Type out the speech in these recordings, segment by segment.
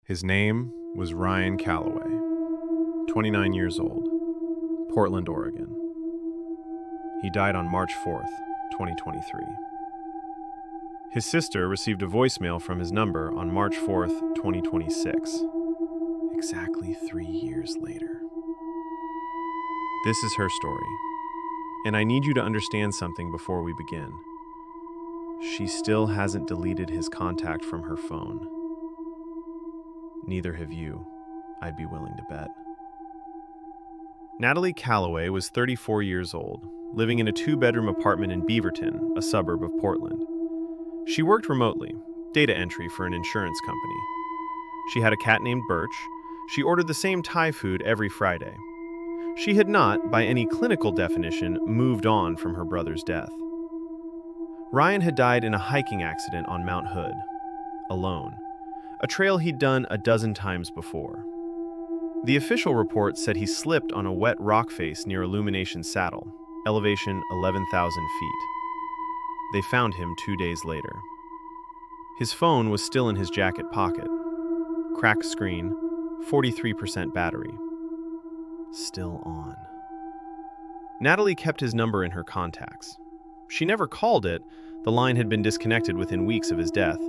His name was Ryan Calloway, 29 years old, Portland, Oregon. He died on March 4th, 2023. His sister received a voicemail from his number on March 4th, 2026, exactly 3 years later. This is her story, and I need you to understand something before we begin. She still hasn't deleted his contact from her phone. Neither have you, I'd be willing to bet. Natalie Calloway was 34 years old, living in a 2-bedroom apartment in Beaverton, a suburb of Portland. She worked remotely, data entry for an insurance company. She had a cat named Birch. She ordered the same Thai food every Friday. She had not, by any clinical definition, moved on from her brother's death. Ryan had died in a hiking accident on Mount Hood, alone, a trail he'd done a dozen times before. The official report said he slipped on a wet rock face near Illumination Saddle, elevation 11,000 feet. They found him 2 days later. His phone was still in his jacket pocket. Cracked screen, 43% battery. Still on. Natalie kept his number in her contacts. She never called it, the line had been disconnected within weeks of his death,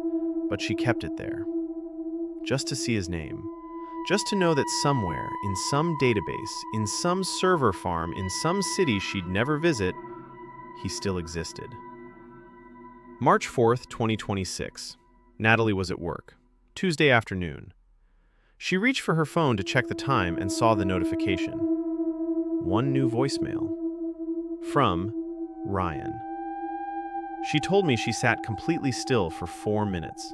but she kept it there. Just to see his name. Just to know that somewhere, in some database, in some server farm, in some city she'd never visit, he still existed. March 4th, 2026. Natalie was at work. Tuesday afternoon. She reached for her phone to check the time and saw the notification. One new voicemail. From Ryan. She told me she sat completely still for 4 minutes.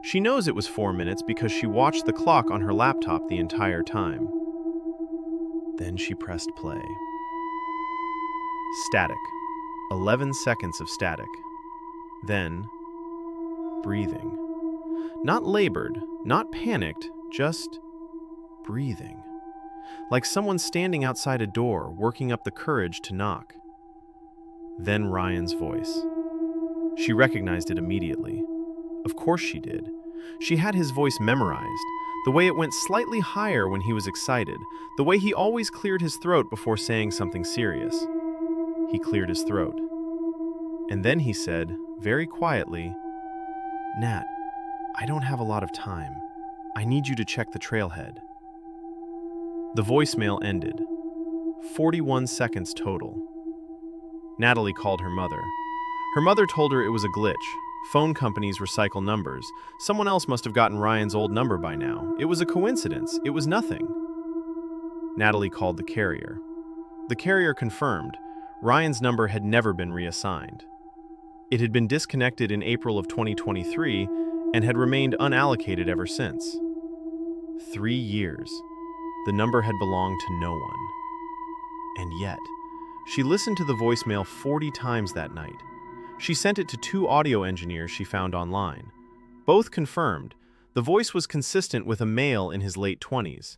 She knows it was 4 minutes because she watched the clock on her laptop the entire time. Then she pressed play. Static. 11 seconds of static. Then, breathing. Not labored, not panicked, just breathing. Like someone standing outside a door, working up the courage to knock. Then Ryan's voice. She recognized it immediately. Of course she did. She had his voice memorized, the way it went slightly higher when he was excited, the way he always cleared his throat before saying something serious. He cleared his throat. And then he said, very quietly, "Nat, I don't have a lot of time. I need you to check the trailhead." The voicemail ended. 41 seconds total. Natalie called her mother. Her mother told her it was a glitch. Phone companies recycle numbers. Someone else must have gotten Ryan's old number by now. It was a coincidence. It was nothing. Natalie called the carrier. The carrier confirmed. Ryan's number had never been reassigned. It had been disconnected in April of 2023 and had remained unallocated ever since. 3 years. The number had belonged to no one. And yet, she listened to the voicemail 40 times that night. She sent it to 2 audio engineers she found online. Both confirmed. The voice was consistent with a male in his late 20s.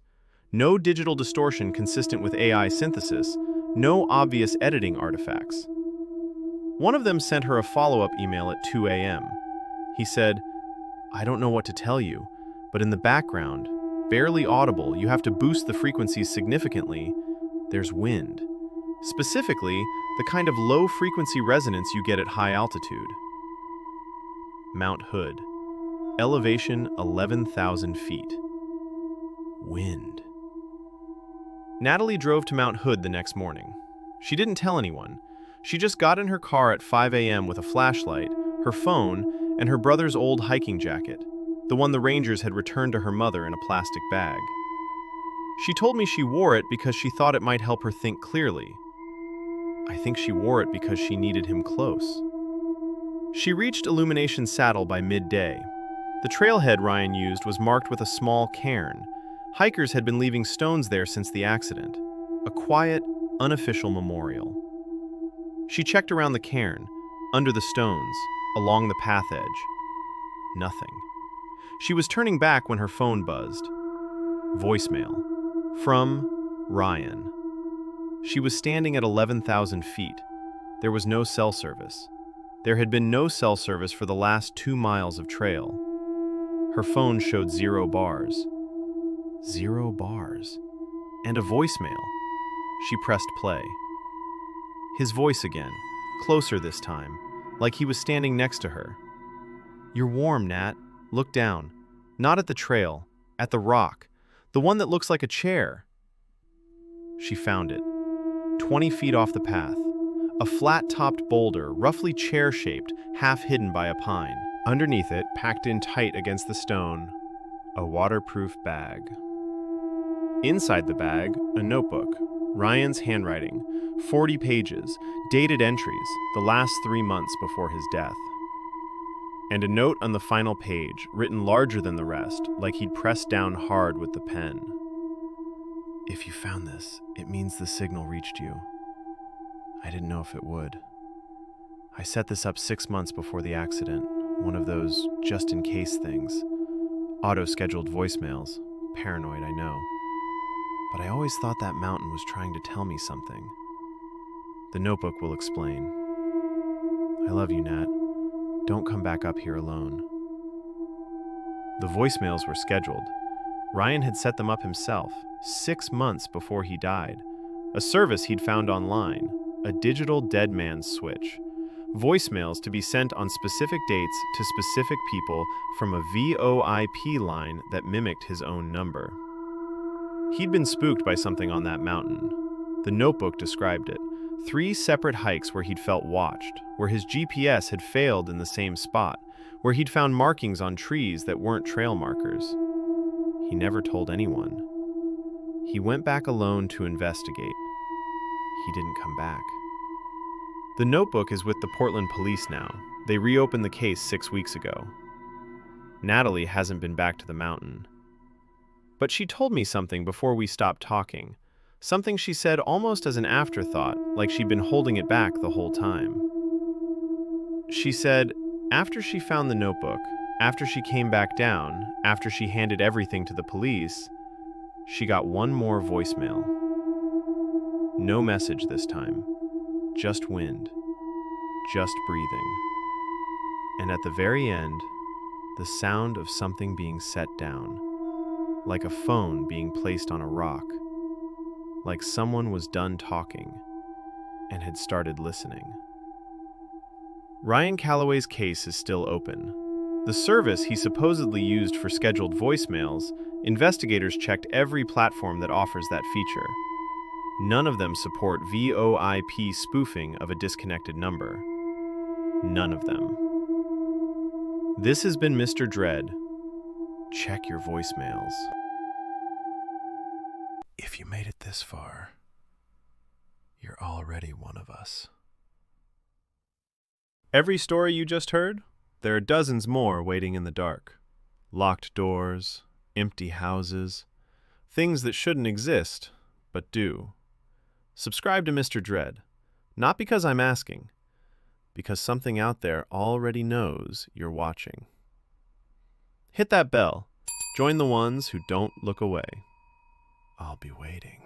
No digital distortion consistent with AI synthesis. No obvious editing artifacts. One of them sent her a follow-up email at 2 a.m. He said, "I don't know what to tell you, but in the background, barely audible, you have to boost the frequencies significantly. There's wind. Specifically, the kind of low-frequency resonance you get at high altitude." Mount Hood. Elevation 11,000 feet. Wind. Natalie drove to Mount Hood the next morning. She didn't tell anyone. She just got in her car at 5 a.m. with a flashlight, her phone, and her brother's old hiking jacket, the one the Rangers had returned to her mother in a plastic bag. She told me she wore it because she thought it might help her think clearly. I think she wore it because she needed him close. She reached Illumination Saddle by midday. The trailhead Ryan used was marked with a small cairn. Hikers had been leaving stones there since the accident. A quiet, unofficial memorial. She checked around the cairn, under the stones, along the path edge. Nothing. She was turning back when her phone buzzed. Voicemail. From Ryan. She was standing at 11,000 feet. There was no cell service. There had been no cell service for the last 2 miles of trail. Her phone showed 0 bars. 0 bars. And a voicemail. She pressed play. His voice again, closer this time, like he was standing next to her. "You're warm, Nat. Look down. Not at the trail, at the rock, the one that looks like a chair." She found it, 20 feet off the path. A flat-topped boulder, roughly chair-shaped, half hidden by a pine. Underneath it, packed in tight against the stone, a waterproof bag. Inside the bag, a notebook, Ryan's handwriting, 40 pages, dated entries, the last 3 months before his death. And a note on the final page, written larger than the rest, like he'd pressed down hard with the pen. "If you found this, it means the signal reached you. I didn't know if it would. I set this up 6 months before the accident, one of those just-in-case things. Auto-scheduled voicemails. Paranoid, I know. But I always thought that mountain was trying to tell me something. The notebook will explain. I love you, Nat. Don't come back up here alone." The voicemails were scheduled. Ryan had set them up himself, 6 months before he died. A service he'd found online, a digital dead man's switch. Voicemails to be sent on specific dates to specific people from a VoIP line that mimicked his own number. He'd been spooked by something on that mountain. The notebook described it. 3 separate hikes where he'd felt watched, where his GPS had failed in the same spot, where he'd found markings on trees that weren't trail markers. He never told anyone. He went back alone to investigate. He didn't come back. The notebook is with the Portland police now. They reopened the case 6 weeks ago. Natalie hasn't been back to the mountain. But she told me something before we stopped talking. Something she said almost as an afterthought, like she'd been holding it back the whole time. She said, after she found the notebook, after she came back down, after she handed everything to the police, she got one more voicemail. No message this time. Just wind. Just breathing. And at the very end, the sound of something being set down. Like a phone being placed on a rock. Like someone was done talking and had started listening. Ryan Calloway's case is still open. The service he supposedly used for scheduled voicemails, investigators checked every platform that offers that feature. None of them support VoIP spoofing of a disconnected number. None of them. This has been Mr. Dread. Check your voicemails. If you made it this far, you're already one of us. Every story you just heard, there are dozens more waiting in the dark. Locked doors, empty houses, things that shouldn't exist, but do. Subscribe to Mr. Dread, not because I'm asking, because something out there already knows you're watching. Hit that bell. Join the ones who don't look away. I'll be waiting.